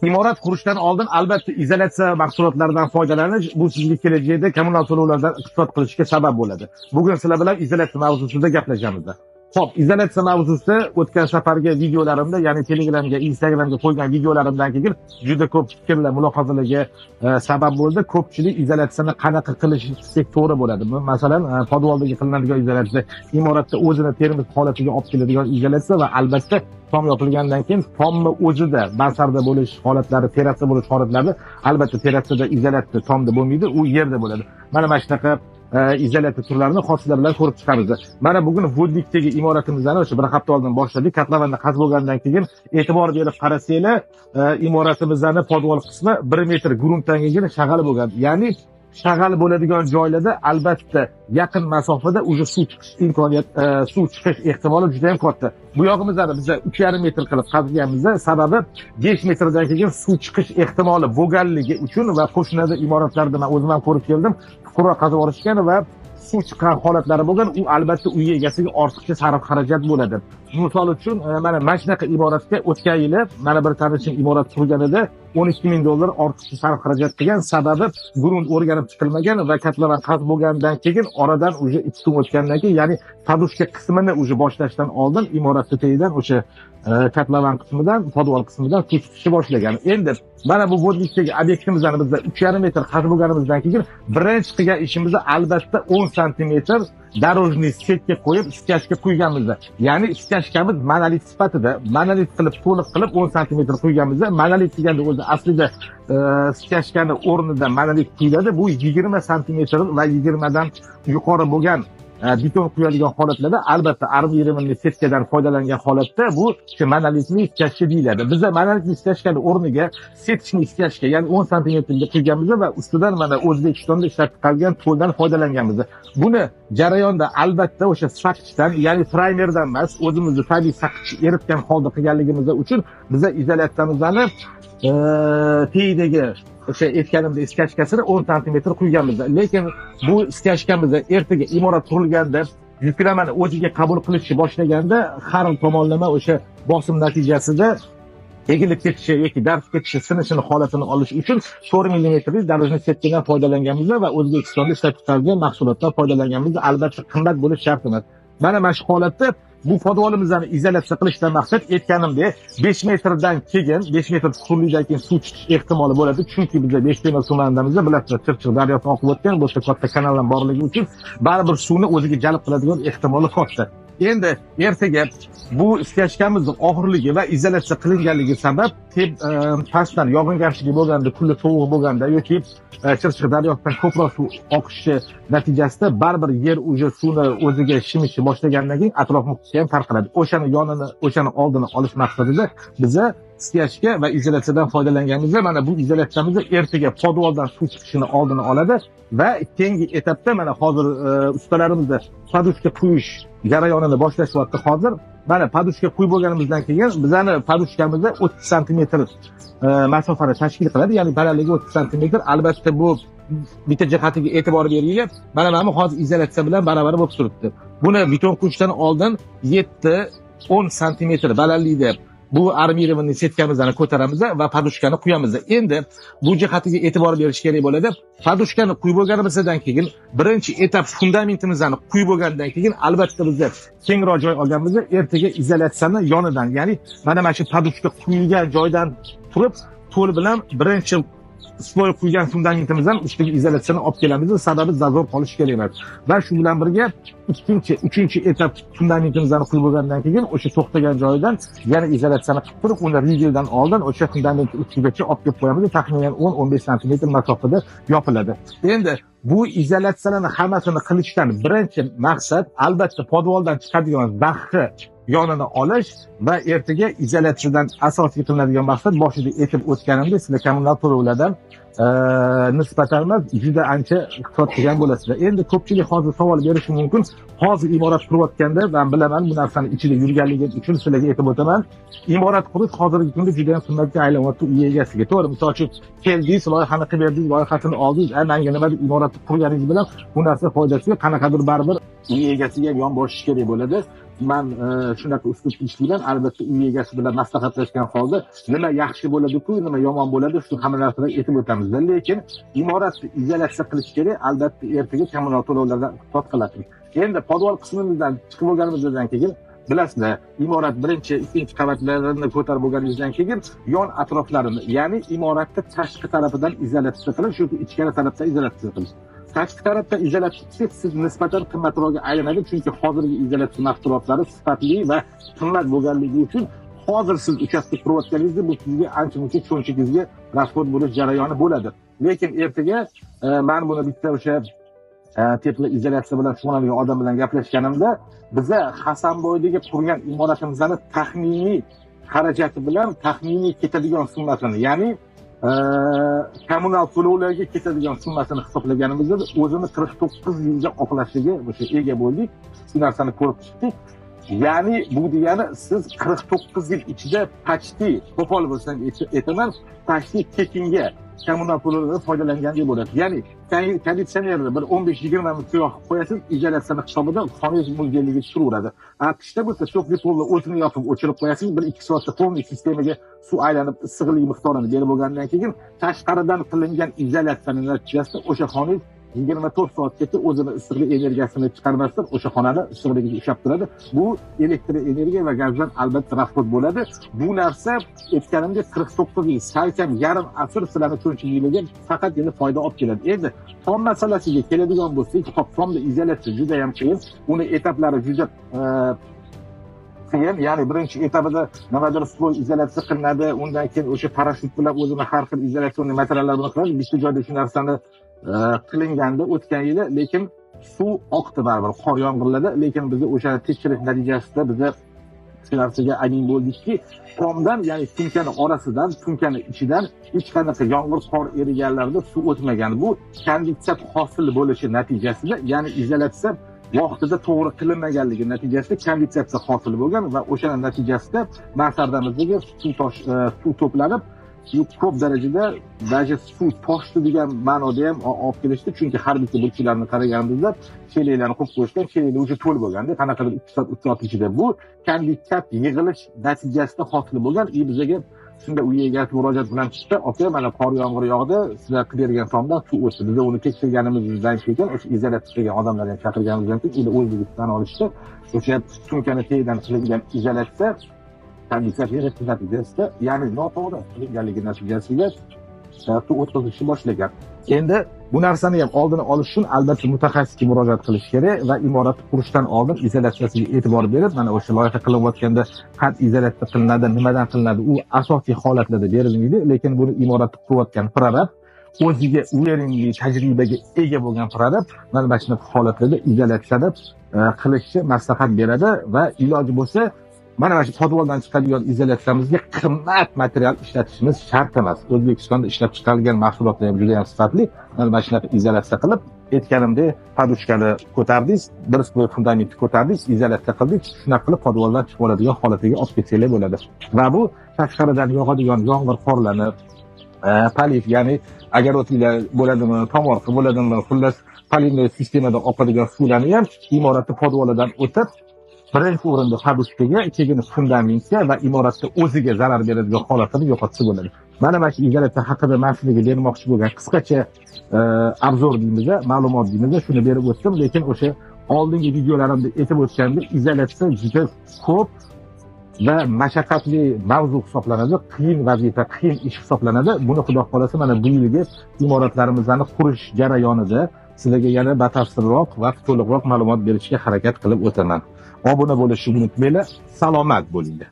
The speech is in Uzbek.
imorat qurishdan oldin albatta izolyatsiya mahsulotlaridan foydalanish bu sizga kelajakda kommunal to'lovlardan iqtisod qilishga sabab bo'ladi. Bugun sizlar bilan izolyatsiya mavzusida gaplashamiz. Xo'p, izolyatsiya mavzusida o'tgan safargi videolarimda, ya'ni Telegramga, Instagramga qo'ygan videolarimdan keyin juda ko'p fikrlar, mulohazalarga sabab bo'ldi. Ko'pchilik izolyatsiyani qanaqa qilish to'g'ri bo'ladi. Masalan, podvoldagi qilinadigan izolyatsiya, imoratda o'zini termiz holatiga olib keladigan izolyatsiya va albatta tom yopilgandan keyin tomni o'zida mansarda bo'lish holatlari, terrasa bo'lish holatlari, albatta terrasada izolyatsiya tomda bo'lmaydi, u yerda bo'ladi. Mana shunaqa izolyatsiya turlarini hozirlar bilan ko'rib chiqamiz. Mana bugun Vodnikdagi imoratimizni o'sha bir hafta oldin boshladik. Katlavanda qaz bo'lgandan keyin e'tibor berib qarasanglar, imoratimizning podvol qismi 1 metr gruntdan keyin shag'al bo'lgan. Ya'ni shag'al bo'ladigan joylarda albatta yaqin masofada o'sha suv chiqish imkoniyat, suv chiqish ehtimoli juda ham katta. Bu yog'imizni biz 3,5 metr qilib qazganmiz. Sababi 5 metrdan keyin suv chiqish ehtimoli bo'lganligi uchun va qo'shnida imoratlarda men o'zim ham ko'rib keldim. Chuqurroq qazib olishgan va suv chiqqan holatlari bo'lgan, u albatta uy egasiga ortiqcha sarf xarajat bo'ladi. Misol uchun mana shunaqa imoratga o'tgan yili mana bir tanishim imorat qurganida $12,000 ortiqcha sarf xarajat qilgan. Sababi grunt o'rganib chiqilmagan va katlavan qaz bo'lgandan keyin oradan o'sha 2 kun o'tgandan keyin, ya'ni padushka qismini o'sha boshlashdan oldin imorat tagidan o'sha katlavan qismidan, podvol qismidan suv chiqishni boshlagan. Endi mana bu Vodnikdagi obyektimizni biz 3,5 metr qaz bo'lganimizdan keyin birinchi qilgan ishimiz albatta 10 santimetr darojniy setga qo'yib iskashga quyganmiz. Ya'ni iskashkamiz monolit sifatida, monolit qilib to'liq qilib 10 santimetr quyganmiz. Monolit deganda o'zi aslida iskashkani o'rnida monolit quyiladi. Bu 20 santimetr va 20 dan yuqori bo'lgan beton quyadigan holatlarda albatta armiyarimni setkadan foydalangan holatda bu monolitli iskashka deyiladi. Bizda monolitli iskashkani o'rniga setishni iskashka, ya'ni 10 santimetrga quyganmiz va ustidan mana O'zbekistonda ishlab chiqarilgan to'ldan foydalanganmiz. Buni jarayonda albatta o'sha saqchdan, ya'ni primerdan emas, o'zimizni tabiiy saqich eritgan holda qilganligimiz uchun biza izolyatsiyamizni teyidagi o'sha aytganimda iskashkasini 10 santimetr quyganmiz. Lekin bu iskashkamizni ertaga imorat qurilganda yuklamani o'ziga qabul qilishni boshlaganda har tomonlama o'sha bosim natijasida egilib ketishi yoki darib ketishi, sinishini holatini olish uchun 4 mm darojniy setkadan foydalanganmiz va O'zbekistonda ishlab chiqarilgan mahsulotdan foydalanganmiz. Albatta qimmat bo'lishi shart emas. Mana shu holatda bu podvolimizni izolyatsiya qilishdan maqsad aytganimdek 5 metrdan keyin, 5 metr chuqurlikdan keyin suv chiqish ehtimoli bo'ladi. Chunki bizda Beshtemir tumanidamizda bilasizlar, Chirchiq daryosini oqib o'tgan bo'lsa katta kanallar borligi uchun baribir suvni o'ziga jalb qiladigan ehtimoli katta. Endi ertaga bu iskashkamizni og'irligi va izolyatsiya qilinganligi sabab pastdan yog'ingarchilik bo'lganda, kunli sovuq bo'lganda yoki Chirchiq daryosidan ko'proq suv oqishi natijasida baribir yer o'sha suvni o'ziga shimishni boshlagandan keyin atrof muhitga ham tarqaladi. O'shani oldini olish maqsadida biza iskashka va izolyatsiyadan foydalanganmiz. Mana bu izolyatsiyamiz ertaga podvoldan suv chiqishini oldini oladi va keyingi etapda mana hozir ustalarimizda padushka quyish jarayonini boshlashyapti. Hozir mana padushka quyib bo'lganimizdan keyin bizani padushkamizni 30 santimetr masofani tashkil qiladi, ya'ni balandligi 30 santimetr. Albatta bu bitta jihatiga e'tibor beringlar. Mana hozir izolyatsiya bilan baravar bo'lib turibdi. Buni beton quyishdan oldin 7-10 santimetr balandlikda bu armiyarimni setkamizni ko'taramiz va padushkani quyamiz. Endi bu jihatiga e'tibor berish kerak bo'ladi. Padushkani quyib bo'lganimizdan keyin birinchi etap fundamentimizni quyib bo'lgandan keyin albatta biz kengroq joy olganmiz. Ertaga izolyatsiyani yonidan, ya'ni mana shu padushka quyilgan joydan turib to'l bilan birinchi sloy quygan fundamentimizdan ustiga izolyatsiyani olib kelamiz. Sababi zazor qolish kerak emas. Va shu bilan birga uchinchi etap fundamentimizni quyib bo'lgandan keyin o'sha to'xtagan joyidan yana izolyatsiyani qilib turib, uni rigeldan oldin o'sha fundament ustigacha olib kelib qo'yamiz. Taxminan 10-15 santimetr masofada yopiladi. Endi bu izolyatsiyalarni hammasini qilishdan birinchi maqsad albatta podvoldan chiqadigan daxni yonini olish va ertaga izolyatsiyadan asosiy qilinadigan maqsad boshida aytib o'tganimdek, sizlar kommunal to'lovlardan nisbatan juda ancha iqtisod qilgan bo'lasizlar. Endi ko'pchilik hozir savol berishi mumkin. Hozir imorat qurayotganda men bilaman, bu narsani ichida yurganligim uchun sizlarga aytib o'taman. Imorat qurish hozirgi kunda juda ham qimmatga aylanyapti uy egasiga. To'g'ri, misol uchun keldingiz, loyihani qilib berdingiz, loyihasini oldingiz, menga nima deb imoratni qurganingiz bilan bu narsa foydasiga qanaqadir baribir uy egasiga yon boshish kerak bo'ladi. man shunaqa uslubda ishlayman. Albatta uy egasi bilan maslahatlashgan holda nima yaxshi bo'ladi-ku, nima yomon bo'ladi, shu hamma narsani aytib o'tamiz. Lekin imoratni izolyatsiya qilish kerak. Albatta ertaga kommunal to'lovlardan hisob qilasiz. Endi podval qismimizdan chiqib bo'lganimizdan keyin bilasizlar, imorat birinchi, ikkinchi qavatlarini ko'tarib bo'lganingizdan keyin yon atroflarini, ya'ni imoratni tashqi tarafidan izolyatsiya qilish, yoki ichkari tarafdan izolyatsiya qilish. Tashqi tarafdan izolyatsiya qilsak, siz nisbatan qimmatroqga aylanadi, chunki hozirgi izolyatsiya mahsulotlari sifatli va qimmat bo'lganligi uchun hozir siz uchastka qurayotganingizda bu sizga ancha-muncha cho'nchagingizga rasxod bo'lish jarayoni bo'ladi. Lekin ertaga men buni bitta o'sha tepli izolyatsiya bilan shug'ullangan odam bilan gaplashganimda, biza Hasanboydagi qurgan imoratimizni taxminiy xarajati bilan taxminiy ketadigan summasini, ya'ni kommunal to'lovlarga ketadigan summasini hisoblaganimizda o'zini 49 yilga oqlashiga o'sha ega bo'ldik. Shu narsani ko'rib chiqdik. Ya'ni bu degani siz 49 yil ichida почти qo'pol bo'lsam aytaman, почти tekinga kommunal to'lovlardan foydalangandek bo'ladi. Ya'ni konditsionerni bir 15-20 minut yoqib qo'yasiz, izolyatsiyani hisobidan xoningiz mo'ljalligiga turaveradi. Qishda bo'lsa cho'pli polni o'zini yoqib o'chirib qo'yasiz, 1-2 soatda polni sistemaga suv aylanib issiqlik miqdorini berib bo'lgandan keyin tashqaridan qilingan izolyatsiyaning natijasida o'sha xoningiz 24 soatgacha o'zini issiqlik energiyasini chiqarmasdan o'sha xonani issiqligiga ushlab turadi. Bu elektr energiya va gazdan albatta rasxod bo'ladi. Bu narsa aytganimdek 49 yil, salkam yarim asr sizlarni cho'nchagingizga faqat endi foyda olib keladi. Endi tom masalasiga keladigan bo'lsak, tomda izolyatsiya juda ham qiyin. Uni etaplari juda qiyin. Ya'ni birinchi etapida nimadir suv izolyatsiya qilinadi, undan keyin o'sha parashyut bilan o'zini har xil izolyatsiya materiallar bilan qiladi. Bitta joyda shu narsani qilinganda o'tgan yili, lekin suv oqdi baribir qor yomg'irlarda, lekin biz o'sha tekshirish natijasida biz shu narsaga amin bo'ldikki, tomdan, ya'ni tunkani orasidan, tunkani ichidan hech qanaqa yomg'ir qor eriganlarda suv o'tmagan. Bu kondensat hosil bo'lishi natijasida, ya'ni izolyatsiya vaqtida to'g'ri qilinmaganligi natijasida kondensasiya hosil bo'lgan va o'sha natijasida mansardamizdagi suv to'planib ko'p darajada даже suv toshdi degan ma'noda ham olib kelishdi, chunki har bitta burchlarni qaraganimizda chelaklarni qo'yib qo'yishgan, chelaklar уже to'l bo'lganda, qanaqadir 2 soat 3 soat ichida bu kondensat yig'ilish natijasida hosil bo'lgan. Bizga shunda uy egasi murojaat bilan chiqdi, aka mana qor yomg'ir yog'di, sizlar qilib bergan tomdan suv o'tdi. Biz uni tekshirganimizdan keyin o'sha izolyatsiya qilgan odamlarni chaqirganimizdan keyin ular o'zligidan olishdi. O'sha tunkani tagidan qilingan izolyatsiya kondensat yig'ish natijasida, ya'ni noto'g'ri qilinganligi natijasida suv o'tkazishni boshlagan. Endi bu narsani ham oldini olish uchun albatta mutaxassisga murojaat qilish kerak va imoratni qurishdan oldin izolyatsiyasiga e'tibor berib, mana o'sha loyiha qilinayotganda qanday izolyatsiya qilinadi, nimadan qilinadi, u asosiy holatlarda berilmaydi, lekin buni imoratni qurayotgan prorab, o'ziga uverinli tajribaga ega bo'lgan prorab mana shunaqa holatlarda izolyatsiyada qilishni maslahat beradi va iloji bo'lsa mana shu podvaldan chiqadigan izolyatsiyamizga qimmat material ishlatishimiz shart emas. O'zbekistonda ishlab chiqarilgan mahsulotlar ham juda ham sifatli. Mana shunaqa izolyatsiya qilib, aytganimdek, poduchkani ko'tardik, bir sloj fundamentni ko'tardik, izolyatsiya qildik. Shunaqa qilib podvaldan chiqib oladigan holatiga olib ketsanglar bo'ladi. Va bu tashqaridan yog'adigan yomg'ir qorlarni poliv, ya'ni огородlar bo'ladimi, tomorqa bo'ladimi, xullas polivnoy sistemada oqadigan suvlarni ham imoratni podvalidan o'tib birinchi o'rinda poduchkaga, keyin fundamentga va imoratga o'ziga zarar beradigan holatlarni yo'qotsa bo'ladi. Mana shu izolyatsiya haqida men sizlarga bermoqchi bo'lgan qisqacha obzor deymiz, ma'lumot deymiz, shuni berib o'tdim, lekin o'sha oldingi videolarimda aytib o'tgandek, izolyatsiya juda ko'p va mashaqqatli mavzu hisoblanadi, qiyin vazifa, qiyin ish hisoblanadi. Buni xudo xolasa mana bu yilgi imoratlarimizni qurish jarayonida sizlarga yana batafsilroq va to'liqroq ma'lumot berishga harakat qilib o'taman. Obuna bo'lishni unutmanglar. Salomat bo'linglar.